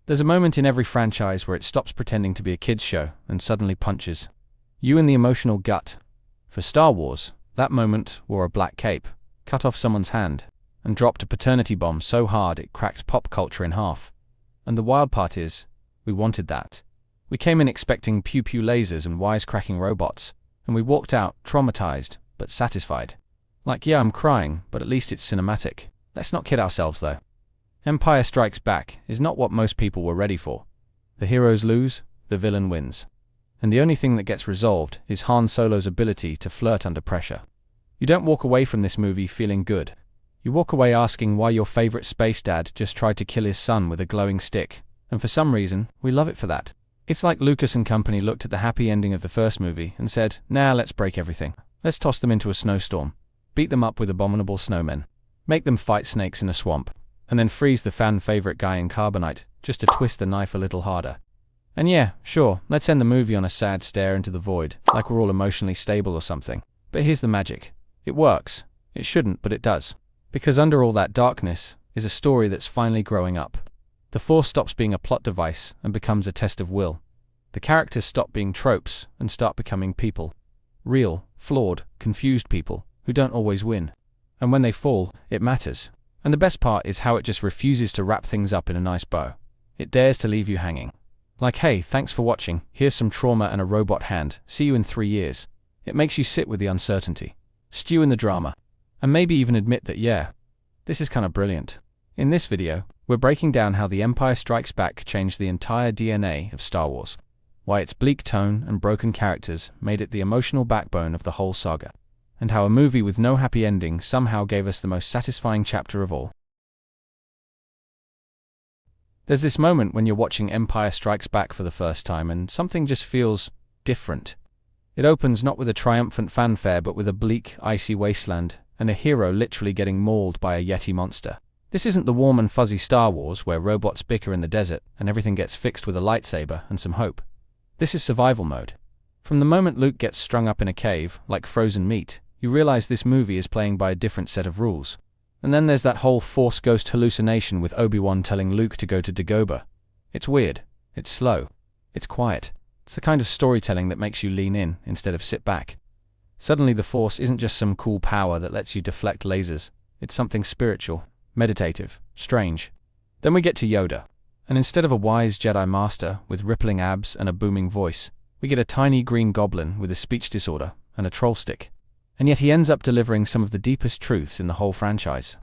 There's a moment in every franchise where it stops pretending to be a kid's show and suddenly punches you in the emotional gut. For Star Wars, that moment wore a black cape, cut off someone's hand, and dropped a paternity bomb so hard it cracked pop culture in half. And the wild part is, we wanted that. We came in expecting pew-pew lasers and wisecracking robots, and we walked out traumatized, but satisfied. Like, yeah, I'm crying, but at least it's cinematic. Let's not kid ourselves, though. Empire Strikes Back is not what most people were ready for. The heroes lose, the villain wins. And the only thing that gets resolved is Han Solo's ability to flirt under pressure. You don't walk away from this movie feeling good. You walk away asking why your favorite space dad just tried to kill his son with a glowing stick, and for some reason, we love it for that. It's like Lucas and company looked at the happy ending of the first movie and said, nah, let's break everything. Let's toss them into a snowstorm, beat them up with abominable snowmen, make them fight snakes in a swamp, and then freeze the fan-favorite guy in carbonite, just to twist the knife a little harder. And yeah, sure, let's end the movie on a sad stare into the void, like we're all emotionally stable or something. But here's the magic. It works. It shouldn't, but it does. Because under all that darkness is a story that's finally growing up. The Force stops being a plot device and becomes a test of will. The characters stop being tropes and start becoming people. Real, flawed, confused people who don't always win. And when they fall, it matters. And the best part is how it just refuses to wrap things up in a nice bow. It dares to leave you hanging. Like, hey, thanks for watching, here's some trauma and a robot hand, see you in 3 years. It makes you sit with the uncertainty, stew in the drama, and maybe even admit that, yeah, this is kind of brilliant. In this video, we're breaking down how The Empire Strikes Back changed the entire DNA of Star Wars, why its bleak tone and broken characters made it the emotional backbone of the whole saga, and how a movie with no happy ending somehow gave us the most satisfying chapter of all. There's this moment when you're watching Empire Strikes Back for the first time and something just feels different. It opens not with a triumphant fanfare but with a bleak, icy wasteland and a hero literally getting mauled by a Yeti monster. This isn't the warm and fuzzy Star Wars where robots bicker in the desert and everything gets fixed with a lightsaber and some hope. This is survival mode. From the moment Luke gets strung up in a cave, like frozen meat, you realize this movie is playing by a different set of rules. And then there's that whole Force ghost hallucination with Obi-Wan telling Luke to go to Dagobah. It's weird. It's slow. It's quiet. It's the kind of storytelling that makes you lean in instead of sit back. Suddenly the Force isn't just some cool power that lets you deflect lasers. It's something spiritual, meditative, strange. Then we get to Yoda. And instead of a wise Jedi Master with rippling abs and a booming voice, we get a tiny green goblin with a speech disorder and a troll stick. And yet he ends up delivering some of the deepest truths in the whole franchise.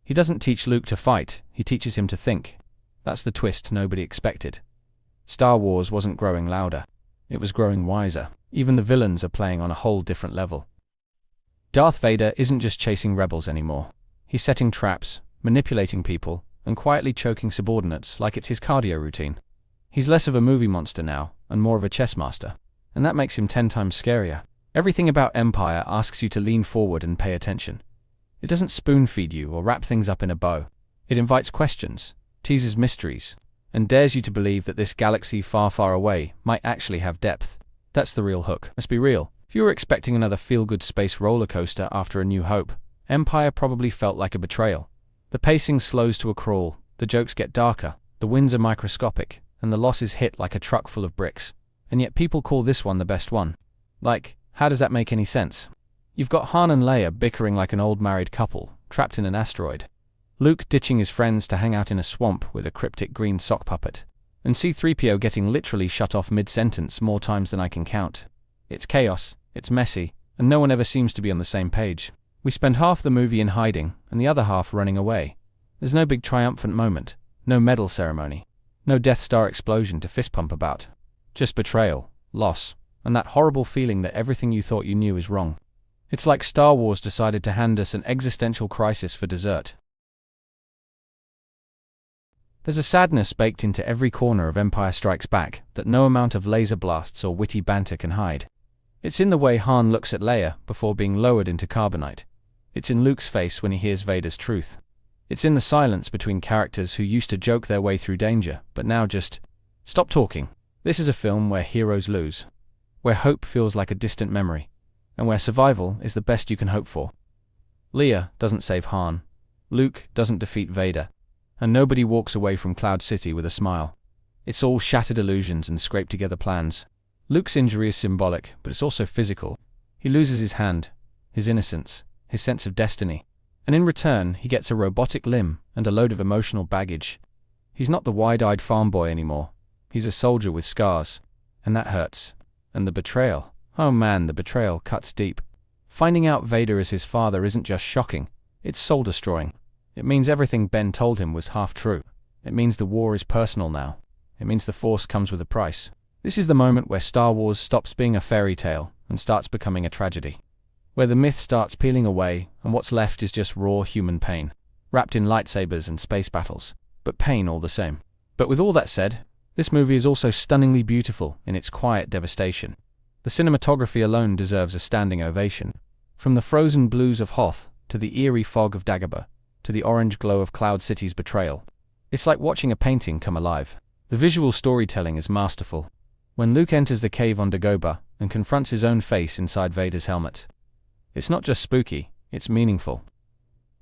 He doesn't teach Luke to fight, he teaches him to think. That's the twist nobody expected. Star Wars wasn't growing louder. It was growing wiser. Even the villains are playing on a whole different level. Darth Vader isn't just chasing rebels anymore. He's setting traps, manipulating people, and quietly choking subordinates like it's his cardio routine. He's less of a movie monster now, and more of a chess master. And that makes him 10 times scarier. Everything about Empire asks you to lean forward and pay attention. It doesn't spoon-feed you or wrap things up in a bow. It invites questions, teases mysteries, and dares you to believe that this galaxy far, far away might actually have depth. That's the real hook. Let's be real. If you were expecting another feel-good space roller coaster after A New Hope, Empire probably felt like a betrayal. The pacing slows to a crawl, the jokes get darker, the wins are microscopic, and the losses hit like a truck full of bricks. And yet people call this one the best one. Like, how does that make any sense? You've got Han and Leia bickering like an old married couple, trapped in an asteroid. Luke ditching his friends to hang out in a swamp with a cryptic green sock puppet. And C-3PO getting literally shut off mid-sentence more times than I can count. It's chaos, it's messy, and no one ever seems to be on the same page. We spend half the movie in hiding, and the other half running away. There's no big triumphant moment, no medal ceremony, no Death Star explosion to fist pump about. Just betrayal, loss, and that horrible feeling that everything you thought you knew is wrong. It's like Star Wars decided to hand us an existential crisis for dessert. There's a sadness baked into every corner of Empire Strikes Back that no amount of laser blasts or witty banter can hide. It's in the way Han looks at Leia before being lowered into carbonite. It's in Luke's face when he hears Vader's truth. It's in the silence between characters who used to joke their way through danger, but now just stop talking. This is a film where heroes lose, where hope feels like a distant memory, and where survival is the best you can hope for. Leia doesn't save Han. Luke doesn't defeat Vader. And nobody walks away from Cloud City with a smile. It's all shattered illusions and scraped together plans. Luke's injury is symbolic, but it's also physical. He loses his hand, his innocence, his sense of destiny. And in return, he gets a robotic limb and a load of emotional baggage. He's not the wide-eyed farm boy anymore. He's a soldier with scars. And that hurts. And the betrayal. Oh man, the betrayal cuts deep. Finding out Vader is his father isn't just shocking. It's soul-destroying. It means everything Ben told him was half true. It means the war is personal now. It means the Force comes with a price. This is the moment where Star Wars stops being a fairy tale and starts becoming a tragedy. Where the myth starts peeling away and what's left is just raw human pain, wrapped in lightsabers and space battles, but pain all the same. But with all that said, this movie is also stunningly beautiful in its quiet devastation. The cinematography alone deserves a standing ovation. From the frozen blues of Hoth, to the eerie fog of Dagobah, to the orange glow of Cloud City's betrayal. It's like watching a painting come alive. The visual storytelling is masterful. When Luke enters the cave on Dagobah and confronts his own face inside Vader's helmet, it's not just spooky, it's meaningful.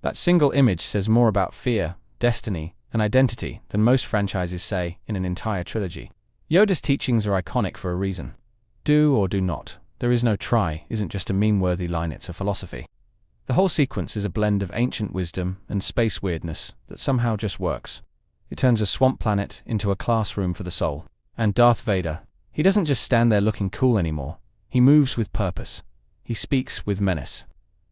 That single image says more about fear, destiny, and identity than most franchises say in an entire trilogy. Yoda's teachings are iconic for a reason. Do or do not. There is no try isn't just a meme-worthy line, it's a philosophy. The whole sequence is a blend of ancient wisdom and space weirdness that somehow just works. It turns a swamp planet into a classroom for the soul. And Darth Vader, he doesn't just stand there looking cool anymore. He moves with purpose. He speaks with menace.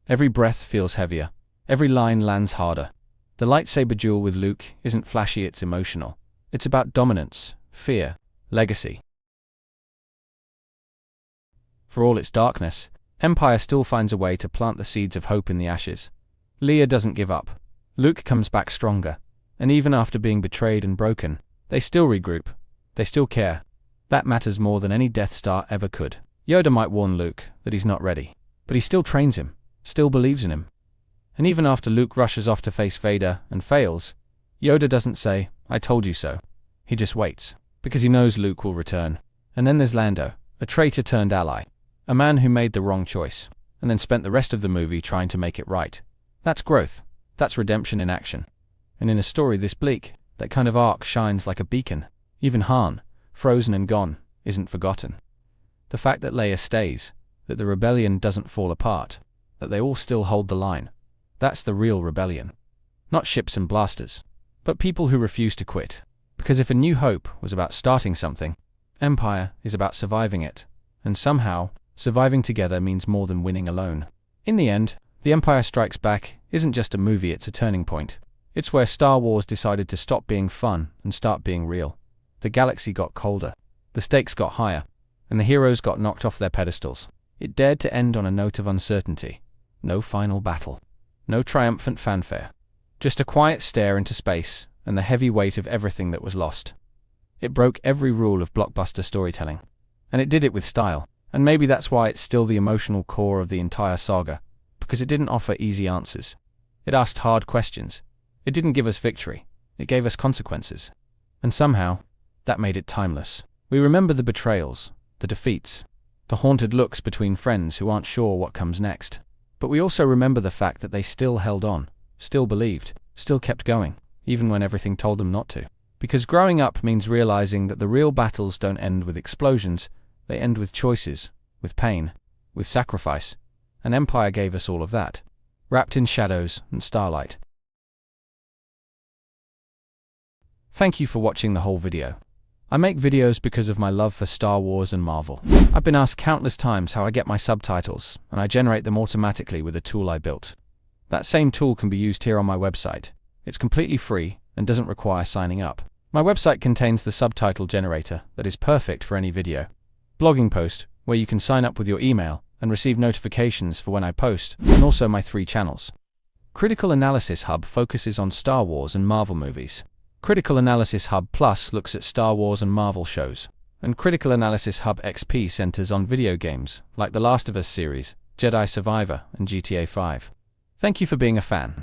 Every breath feels heavier. Every line lands harder. The lightsaber duel with Luke isn't flashy, it's emotional. It's about dominance, fear, legacy. For all its darkness, Empire still finds a way to plant the seeds of hope in the ashes. Leia doesn't give up. Luke comes back stronger. And even after being betrayed and broken, they still regroup. They still care. That matters more than any Death Star ever could. Yoda might warn Luke that he's not ready, but he still trains him, still believes in him. And even after Luke rushes off to face Vader and fails, Yoda doesn't say, "I told you so." He just waits, because he knows Luke will return. And then there's Lando, a traitor turned ally. A man who made the wrong choice, and then spent the rest of the movie trying to make it right. That's growth. That's redemption in action. And in a story this bleak, that kind of arc shines like a beacon. Even Han, frozen and gone, isn't forgotten. The fact that Leia stays, that the rebellion doesn't fall apart, that they all still hold the line, that's the real rebellion. Not ships and blasters, but people who refuse to quit. Because if A New Hope was about starting something, Empire is about surviving it. And somehow, surviving together means more than winning alone. In the end, The Empire Strikes Back isn't just a movie, it's a turning point. It's where Star Wars decided to stop being fun and start being real. The galaxy got colder, the stakes got higher, and the heroes got knocked off their pedestals. It dared to end on a note of uncertainty. No final battle. No triumphant fanfare. Just a quiet stare into space and the heavy weight of everything that was lost. It broke every rule of blockbuster storytelling. And it did it with style. And maybe that's why it's still the emotional core of the entire saga. Because it didn't offer easy answers. It asked hard questions. It didn't give us victory. It gave us consequences. And somehow, that made it timeless. We remember the betrayals, the defeats, the haunted looks between friends who aren't sure what comes next. But we also remember the fact that they still held on, still believed, still kept going, even when everything told them not to. Because growing up means realizing that the real battles don't end with explosions, they end with choices, with pain, with sacrifice. And Empire gave us all of that, wrapped in shadows and starlight. Thank you for watching the whole video. I make videos because of my love for Star Wars and Marvel. I've been asked countless times how I get my subtitles, and I generate them automatically with a tool I built. That same tool can be used here on my website. It's completely free and doesn't require signing up. My website contains the subtitle generator that is perfect for any video. Blogging post, where you can sign up with your email and receive notifications for when I post, and also my 3 channels. Critical Analysis Hub focuses on Star Wars and Marvel movies. Critical Analysis Hub Plus looks at Star Wars and Marvel shows. And Critical Analysis Hub XP centers on video games, like The Last of Us series, Jedi Survivor, and GTA 5. Thank you for being a fan.